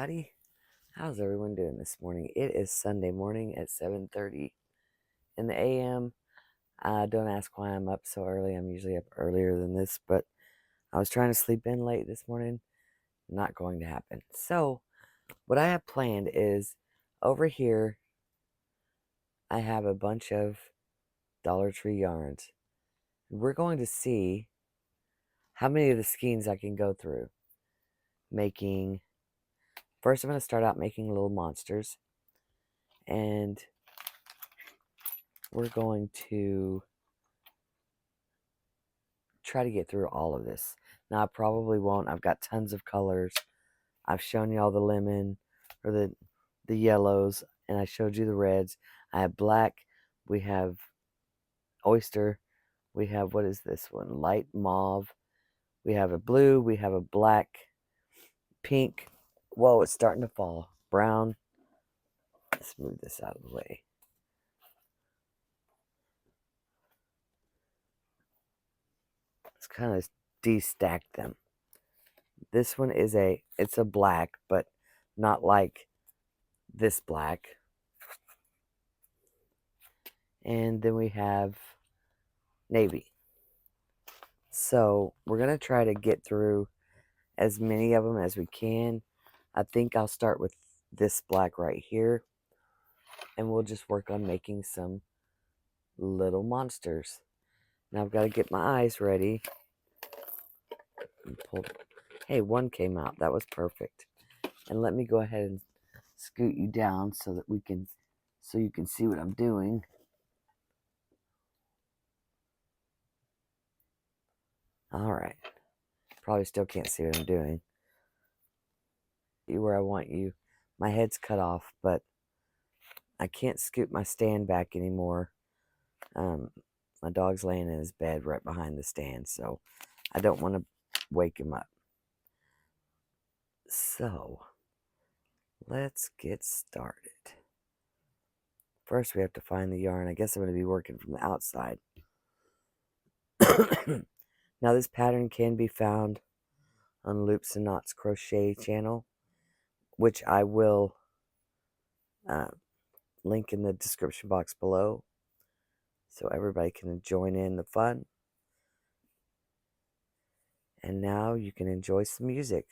everybody. How's everyone doing this morning? It is Sunday morning at 7:30 in the a.m. Don't ask why I'm up so early. I'm usually up earlier than this, but I was trying to sleep in late this morning. Not going to happen. So, what I have planned is over here, I have a bunch of Dollar Tree yarns. We're going to see how many of the skeins I can go through making. First, I'm going to start out making little monsters, and we're going to try to get through all of this. Now, I probably won't. I've got tons of colors. I've shown you all the lemon or the yellows, and I showed you the reds. I have black. We have oyster. We have, what is this one? Light mauve. We have a blue. We have a black, pink. Whoa, it's starting to fall. Brown. Let's move this out of the way. Let's kind of de-stack them. This one is it's a black, but not like this black. And then we have navy. So we're going to try to get through as many of them as we can. I think I'll start with this black right here. And we'll just work on making some little monsters. Now I've got to get my eyes ready. Hey, one came out. That was perfect. And let me go ahead and scoot you down so that you can see what I'm doing. All right. Probably still can't see what I'm doing. Where I want you. My head's cut off, but I can't scoot my stand back anymore. My dog's laying in his bed right behind the stand, so I don't want to wake him up. So, let's get started. First, we have to find the yarn. I guess I'm going to be working from the outside. Now, this pattern can be found on Loops and Knots Crochet channel, which I will link in the description box below, so everybody can join in the fun. And now you can enjoy some music.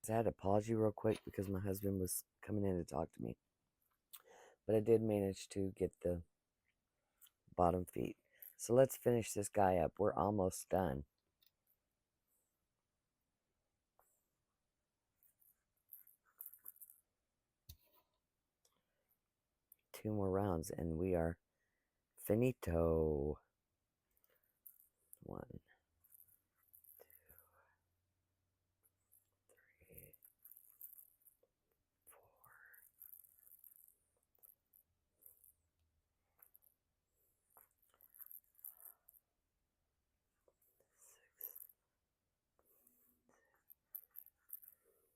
I had to pause you real quick because my husband was coming in to talk to me. But I did manage to get the bottom feet. So let's finish this guy up. We're almost done. Two more rounds and we are finito. 1, 2, 3,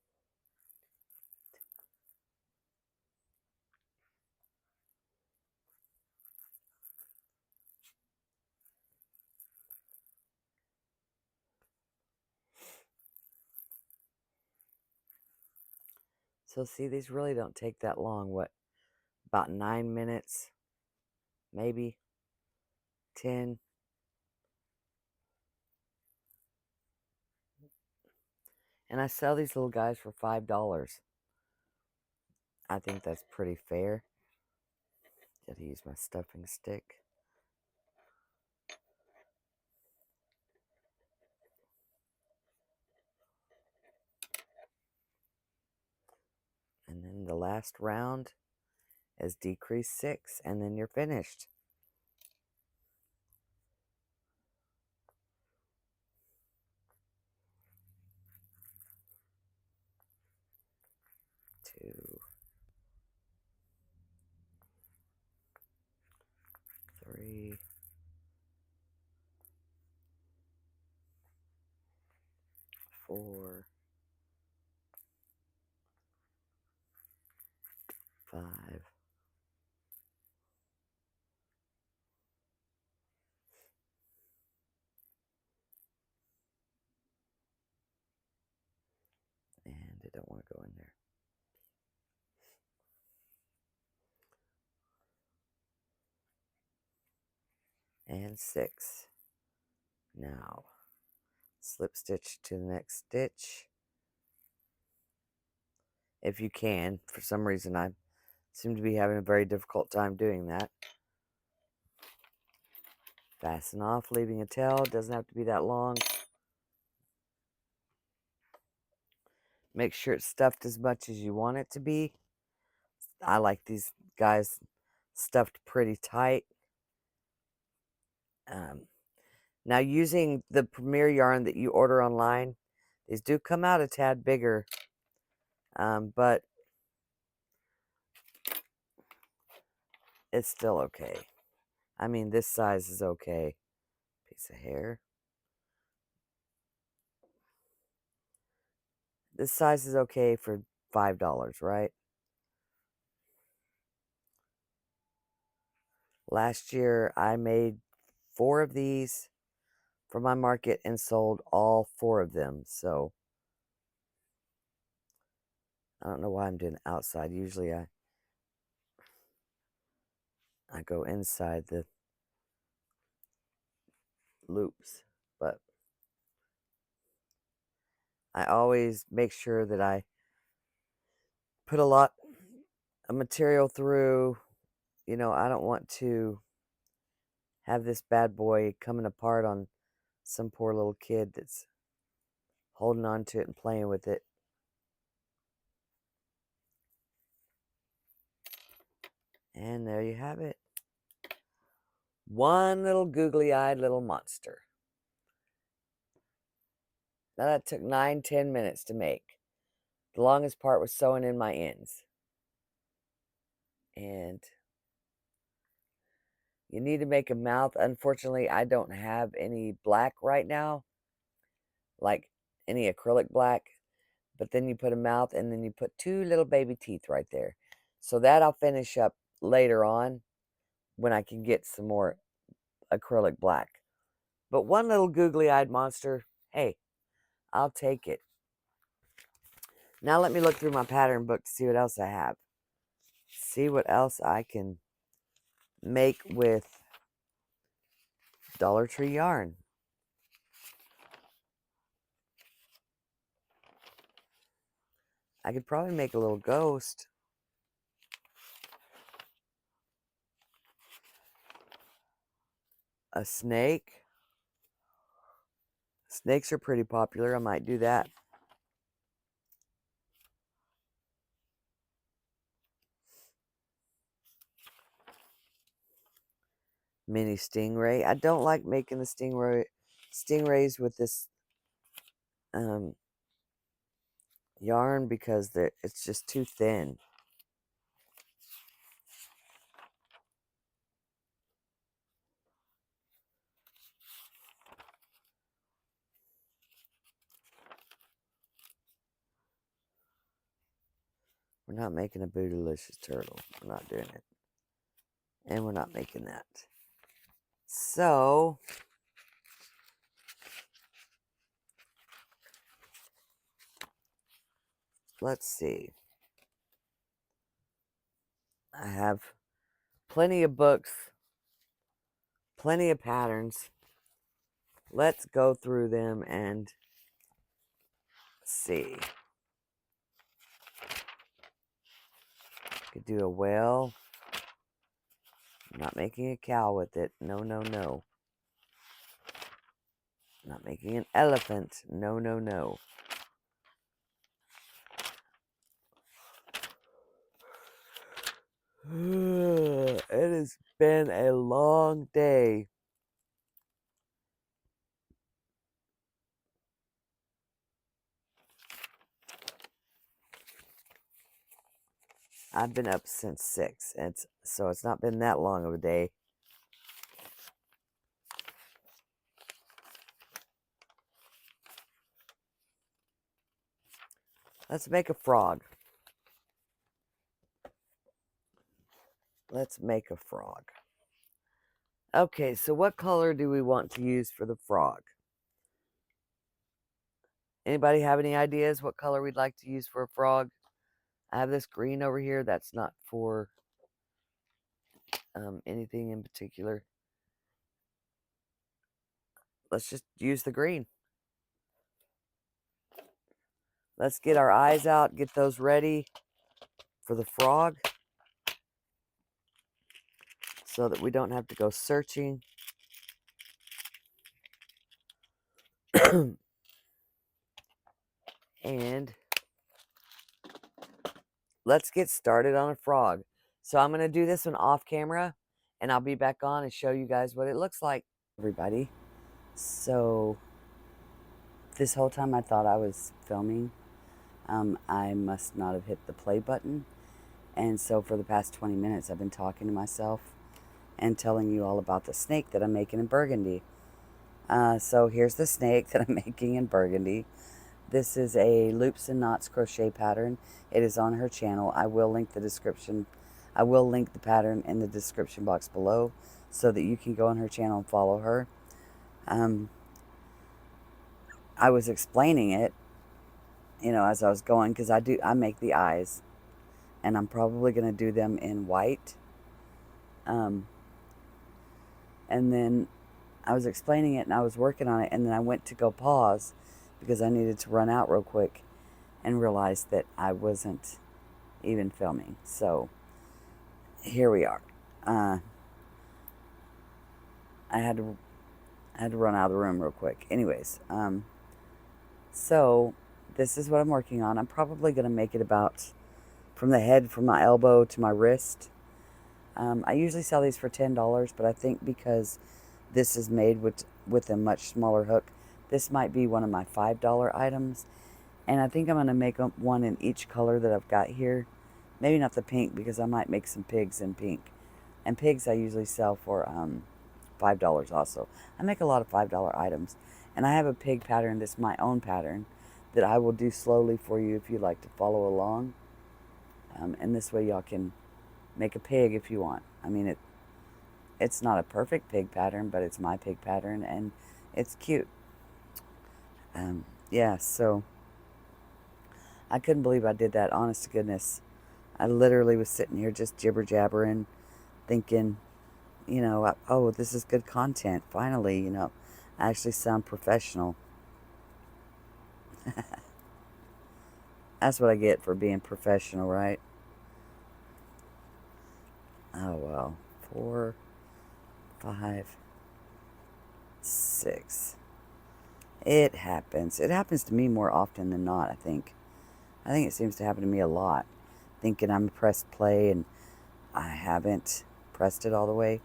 4, 6. So see, these really don't take that long. What, about 9 minutes? Maybe 10. And I sell these little guys for $5. I think that's pretty fair. Gotta use my stuffing stick. And then the last round is decrease 6, and then you're finished. Two, 3, 4, 5, and I don't want to go in there. And 6. Now, slip stitch to the next stitch. If you can. For some reason, I seem to be having a very difficult time doing that. Fasten off, leaving a tail. Doesn't have to be that long. Make sure it's stuffed as much as you want it to be. I like these guys stuffed pretty tight. Now, using the Premier yarn that you order online, these do come out a tad bigger, but it's still okay. I mean, this size is okay. Piece of hair. This size is okay for $5, right? Last year, I made 4 of these for my market and sold all 4 of them. So, I don't know why I'm doing outside. Usually, I go inside the loops, but I always make sure that I put a lot of material through. You know, I don't want to have this bad boy coming apart on some poor little kid that's holding on to it and playing with it. And there you have it. One little googly-eyed little monster. Now that took 9-10 minutes to make. The longest part was sewing in my ends. And you need to make a mouth. Unfortunately, I don't have any black right now, like any acrylic black. But then you put a mouth and then you put 2 little baby teeth right there. So that I'll finish up later on when I can get some more acrylic black. But one little googly-eyed monster, hey, I'll take it. Now let me look through my pattern book to see what else I have. See what else I can make with Dollar Tree yarn. I could probably make a little ghost. A snake. Snakes are pretty popular. I might do that. Mini stingray. I don't like making the stingrays with this yarn because it's just too thin. We're not making a bootylicious turtle. We're not doing it. And we're not making that. So, let's see. I have plenty of books, plenty of patterns. Let's go through them and see. Could do a whale. I'm not making a cow with it. No, no, no. I'm not making an elephant. No, no, no. It has been a long day. I've been up since 6, so it's not been that long of a day. Let's make a frog. Let's make a frog. Okay, so what color do we want to use for the frog? Anybody have any ideas what color we'd like to use for a frog? I have this green over here. That's not for anything in particular. Let's just use the green. Let's get our eyes out, get those ready for the frog so that we don't have to go searching. And let's get started on a frog. So I'm going to do this one off camera, and I'll be back on and show you guys what it looks like. Everybody. So this whole time I thought I was filming. I must not have hit the play button. And so for the past 20 minutes, I've been talking to myself and telling you all about the snake that I'm making in burgundy. So here's the snake that I'm making in burgundy. This is a loops and knots crochet pattern. It is on her channel. I will link the description. I will link the pattern in the description box below so that you can go on her channel and follow her. I was explaining it, as I was going, because I make the eyes, and I'm probably going to do them in white. And then I was explaining it and I was working on it, and then I went to go pause because I needed to run out real quick and realized that I wasn't even filming. So here we are. I had to run out of the room real quick. Anyways, so this is what I'm working on. I'm probably going to make it about from the head, from my elbow to my wrist. I usually sell these for $10, but I think because this is made with a much smaller hook, this might be one of my $5 items. And I think I'm going to make one in each color that I've got here. Maybe not the pink, because I might make some pigs in pink. And pigs I usually sell for $5 also. I make a lot of $5 items. And I have a pig pattern that's my own pattern that I will do slowly for you if you'd like to follow along. And this way y'all can make a pig if you want. I mean, it's not a perfect pig pattern, but it's my pig pattern, and it's cute. Yeah, so I couldn't believe I did that, honest to goodness. I literally was sitting here just jibber-jabbering, thinking, oh, this is good content. Finally, I actually sound professional. That's what I get for being professional, right? Oh, well. 4, 5, 6. It happens. It happens to me more often than not, I think. I think it seems to happen to me a lot. Thinking I'm pressed play and I haven't pressed it all the way.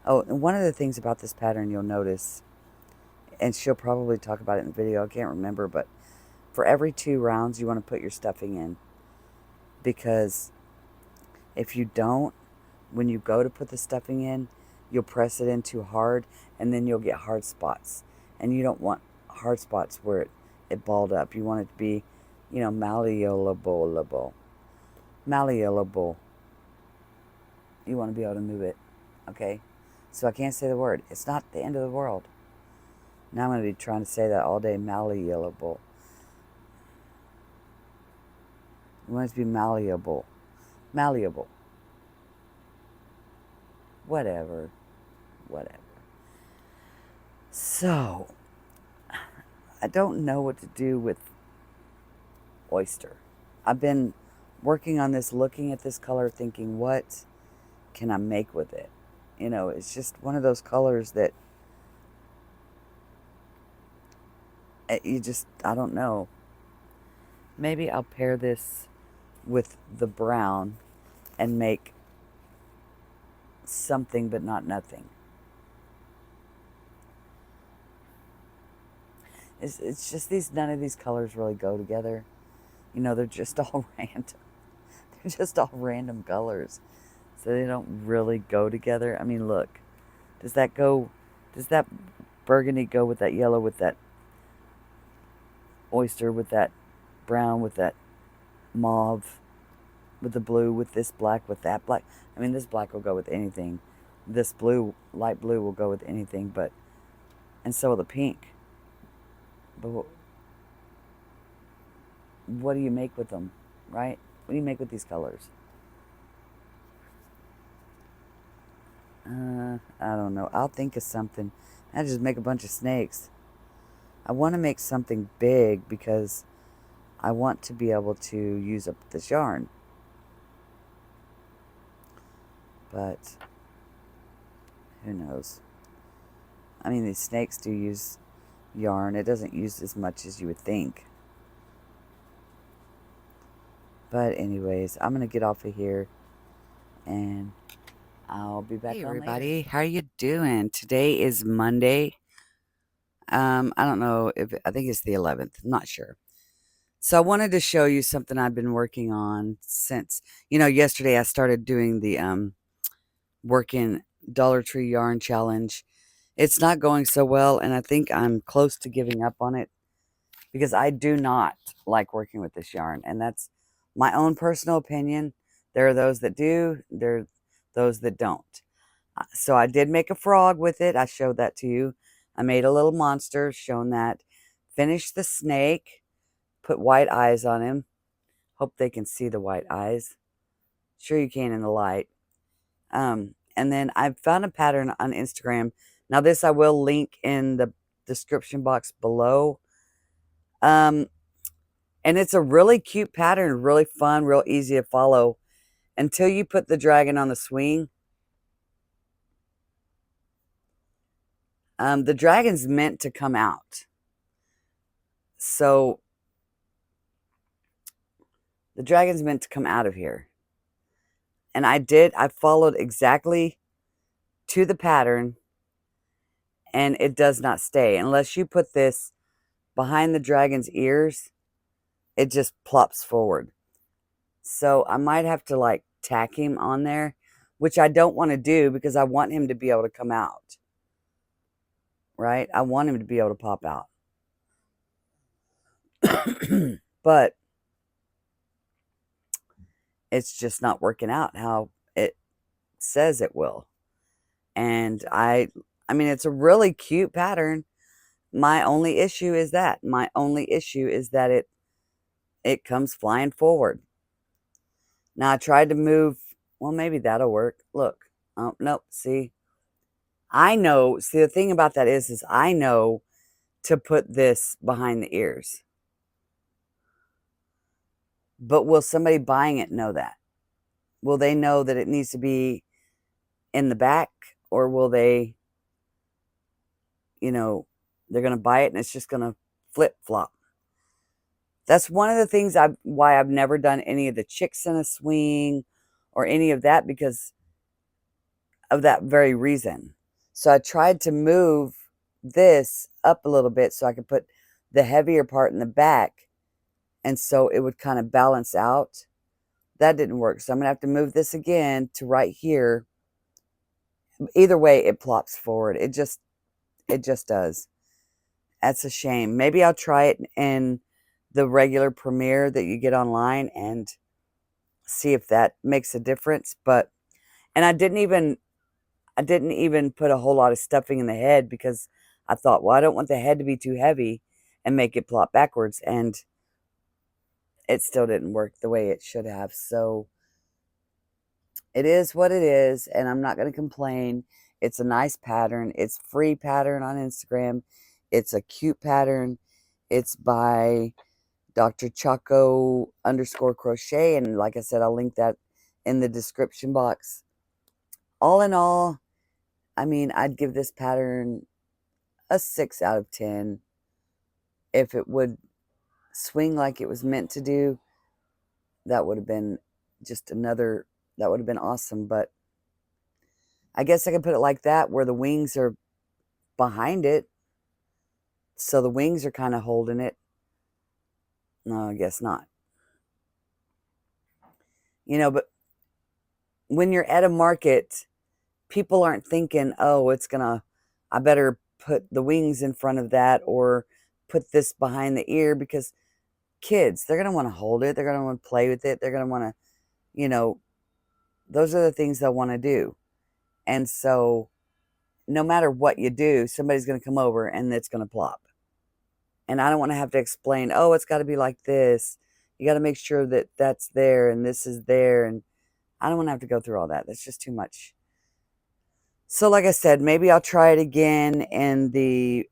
Oh, and one of the things about this pattern you'll notice, and she'll probably talk about it in the video, I can't remember, but for every 2 rounds you want to put your stuffing in. Because if you don't, when you go to put the stuffing in, you'll press it in too hard and then you'll get hard spots. And you don't want hard spots where it balled up. You want it to be, malleable. Malleable. You want to be able to move it. Okay? So I can't say the word. It's not the end of the world. Now I'm going to be trying to say that all day. Malleable. You want it to be malleable. Malleable. Whatever. So, I don't know what to do with oyster. I've been working on this, looking at this color, thinking, what can I make with it? It's just one of those colors that I don't know. Maybe I'll pair this with the brown and make something but not nothing. It's just none of these colors really go together. They're just all random. They're just all random colors. So they don't really go together. I mean, look. Does that burgundy go with that yellow, with that oyster, with that brown, with that mauve, with the blue, with this black, with that black? I mean, this black will go with anything. This blue, light blue, will go with anything, and so will the pink. But what do you make with them, right? What do you make with these colors? I don't know. I'll think of something. I just make a bunch of snakes. I want to make something big because I want to be able to use up this yarn. But who knows? I mean, these snakes do use yarn. It doesn't use as much as you would think. But anyways, I'm going to get off of here and I'll be back on everybody, later. how you doing? Today is Monday. I don't know if I think it's the 11th. I'm not sure. So I wanted to show you something I've been working on since, yesterday I started doing the working Dollar Tree yarn challenge. It's not going so well and I think I'm close to giving up on it because I do not like working with this yarn, and that's my own personal opinion. There are those that do, there are those that don't. So I did make a frog with it. I showed that to you. I made a little monster, shown that. Finished the snake, put white eyes on him. Hope they can see the white eyes. Sure you can in the light. And then I found a pattern on Instagram. Now this I will link in the description box below. And it's a really cute pattern, really fun, real easy to follow until you put the dragon on the swing. The dragon's meant to come out. So the dragon's meant to come out of here. And I followed exactly to the pattern, and it does not stay. Unless you put this behind the dragon's ears, it just plops forward. So I might have to like tack him on there, which I don't want to do because I want him to be able to come out. Right? I want him to be able to pop out. But it's just not working out how it says it will. And I mean, it's a really cute pattern. My only issue is that. My only issue is that it comes flying forward. Now I tried to move, well, maybe that'll work. Look. Oh, nope. See, the thing about that is I know to put this behind the ears. But will somebody buying it know that? Will they know that it needs to be in the back, or will they, you know, they're going to buy it and it's just going to flip flop? That's one of the things why I've never done any of the chicks in a swing or any of that, because of that very reason. So I tried to move this up a little bit so I could put the heavier part in the back, and so it would kind of balance out. That didn't work. So I'm going to have to move this again to right here. Either way, it plops forward. It just does. That's a shame. Maybe I'll try it in the regular Premiere that you get online and see if that makes a difference. But and I didn't even put a whole lot of stuffing in the head, because I thought, well, I don't want the head to be too heavy and make it plop backwards, and it still didn't work the way it should have. So it is what it is, and I'm not going to complain. It's a nice pattern. It's free pattern on Instagram. It's a cute pattern. It's by Dr. Choco _ crochet. And like I said, I'll link that in the description box. All in all, I mean, I'd give this pattern a 6 out of 10. If it would swing like it was meant to do, that would have been that would have been awesome. But I guess I could put it like that, where the wings are behind it. So the wings are kind of holding it. No, I guess not. But when you're at a market, people aren't thinking, oh, I better put the wings in front of that or put this behind the ear, because kids, they're going to want to hold it. They're going to want to play with it. They're going to want to, those are the things they'll want to do. And so no matter what you do, somebody's going to come over and it's going to plop. And I don't want to have to explain, oh, it's got to be like this. You got to make sure that that's there and this is there. And I don't want to have to go through all that. That's just too much. So like I said, maybe I'll try it again in the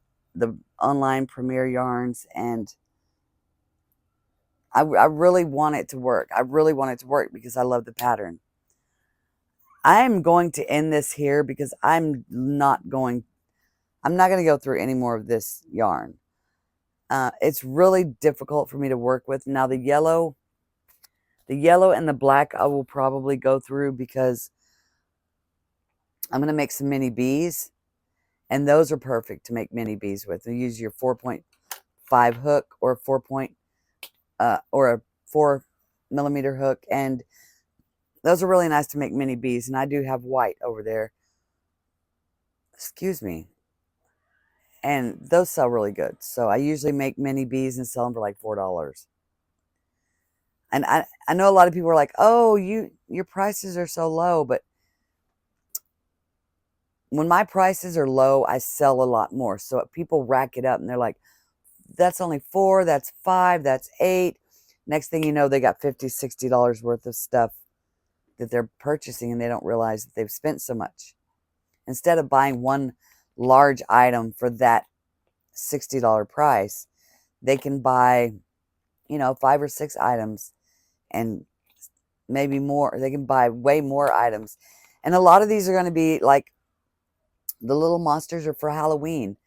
online Premiere Yarns, and I really want it to work. I really want it to work because I love the pattern. I'm going to end this here because I'm not going to go through any more of this yarn. It's really difficult for me to work with. Now the yellow and the black I will probably go through, because I'm going to make some mini bees, and those are perfect to make mini bees with. You use your 4.5 hook or a 4mm hook, and those are really nice to make mini bees. And I do have white over there. Excuse me. And those sell really good. So I usually make mini bees and sell them for like $4. And I know a lot of people are like, oh, your prices are so low. But when my prices are low, I sell a lot more. So people rack it up and they're like, that's only $4, that's $5, that's $8. Next thing you know, they got $50, $60 worth of stuff that they're purchasing, and they don't realize that they've spent so much. Instead of buying one large item for that $60 price, they can buy, 5 or 6 items, and maybe more. They can buy way more items. And a lot of these are going to be like, the little monsters are for Halloween.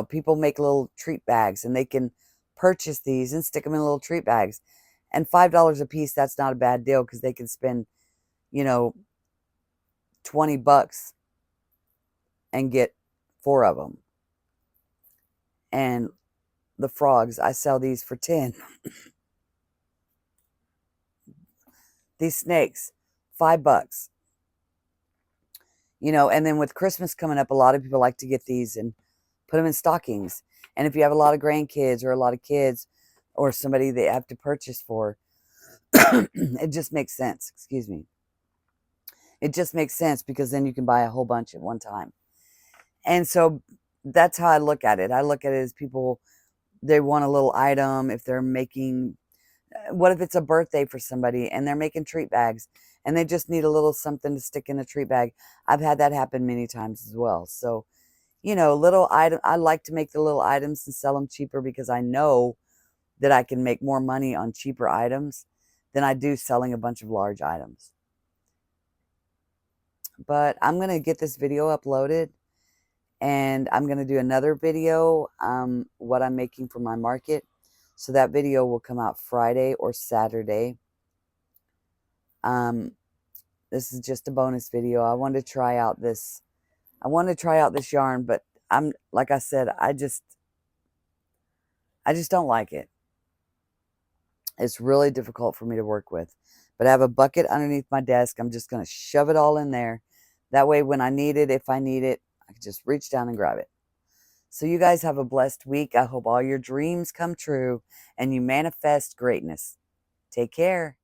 People make little treat bags, and they can purchase these and stick them in little treat bags. And $5 a piece, that's not a bad deal, because they can spend, $20 and get 4 of them. And the frogs, I sell these for 10. These snakes, $5. And then with Christmas coming up, a lot of people like to get these and put them in stockings. And if you have a lot of grandkids or a lot of kids or somebody they have to purchase for, it just makes sense. Excuse me. It just makes sense, because then you can buy a whole bunch at one time. And so that's how I look at it. I look at it as people, they want a little item. If they're making, what if it's a birthday for somebody and they're making treat bags and they just need a little something to stick in a treat bag? I've had that happen many times as well. So, little item. I like to make the little items and sell them cheaper, because I know that I can make more money on cheaper items. than I do selling a bunch of large items. But I'm going to get this video uploaded, and I'm going to do another video, what I'm making for my market. So that video will come out Friday or Saturday. This is just a bonus video. I wanted to try out this. I want to try out this yarn, but like I said, I just don't like it. It's really difficult for me to work with. But I have a bucket underneath my desk. I'm just going to shove it all in there. That way, when I need it, if I need it, I can just reach down and grab it. So you guys have a blessed week. I hope all your dreams come true and you manifest greatness. Take care.